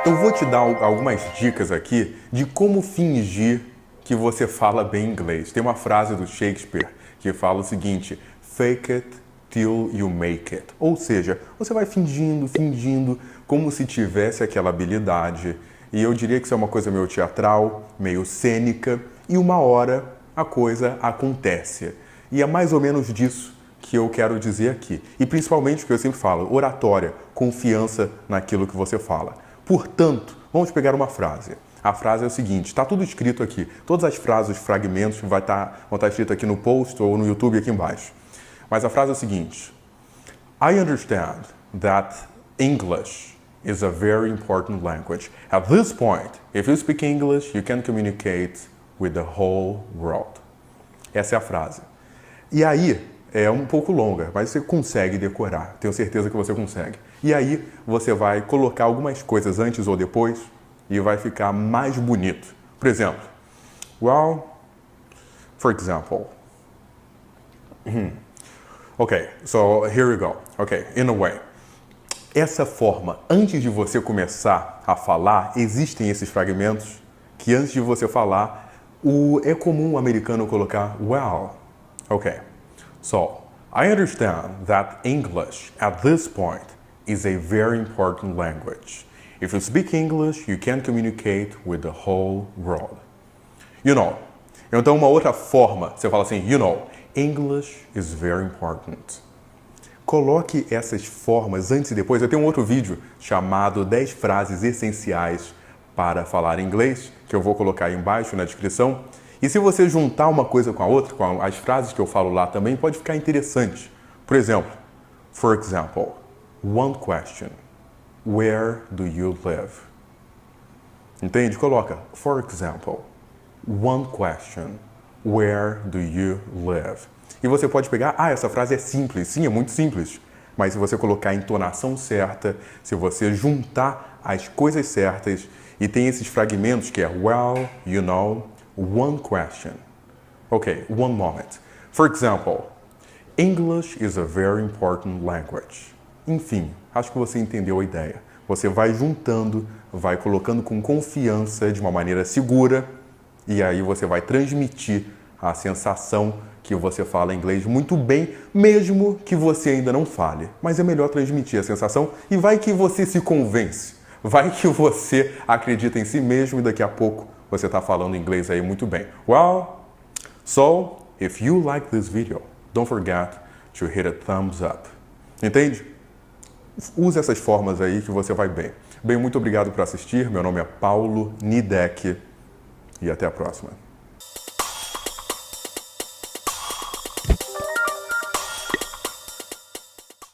Eu vou te dar algumas dicas aqui de como fingir que você fala bem inglês. Tem uma frase do Shakespeare que fala o seguinte: fake it till you make it. Ou seja, você vai fingindo, como se tivesse aquela habilidade. E eu diria que isso é uma coisa meio teatral, meio cênica, e uma hora a coisa acontece. E é mais ou menos disso que eu quero dizer aqui. E principalmente o que eu sempre falo, oratória, confiança naquilo que você fala. Portanto, vamos pegar uma frase. A frase é o seguinte, está tudo escrito aqui. Todas as frases, os fragmentos vão estar escrito aqui no post ou no YouTube aqui embaixo. Mas a frase é o seguinte: I understand that English is a very important language. At this point, if you speak English, you can communicate with the whole world. Essa é a frase. E aí, é um pouco longa, mas você consegue decorar. Tenho certeza que você consegue. E aí, você vai colocar algumas coisas antes ou depois e vai ficar mais bonito. Por exemplo, for example. Okay, so here we go. Okay, in a way. Essa forma, antes de você começar a falar, existem esses fragmentos que antes de você falar, é comum o americano colocar Okay, so I understand that English at this point is a very important language. If you speak English, you can communicate with the whole world. You know. Então, uma outra forma, você fala assim, English is very important. Coloque essas formas antes e depois. Eu tenho um outro vídeo chamado 10 frases essenciais para falar inglês, que eu vou colocar aí embaixo na descrição. E se você juntar uma coisa com a outra, com as frases que eu falo lá também, pode ficar interessante. Por exemplo, for example, one question. Where do you live? Entende? Coloca, for example, one question. Where do you live? E você pode pegar, essa frase é simples. Sim, é muito simples. Mas se você colocar a entonação certa, se você juntar as coisas certas, e tem esses fragmentos que é one question. Okay, one moment. For example, English is a very important language. Enfim, acho que você entendeu a ideia. Você vai juntando, vai colocando com confiança, de uma maneira segura, e aí você vai transmitir a sensação que você fala inglês muito bem, mesmo que você ainda não fale. Mas é melhor transmitir a sensação e vai que você se convence. Vai que você acredita em si mesmo e daqui a pouco você está falando inglês aí muito bem. So, if you like this video, don't forget to hit a thumbs up. Entende? Use essas formas aí que você vai bem. Bem, muito obrigado por assistir. Meu nome é Paulo Nidek e até a próxima.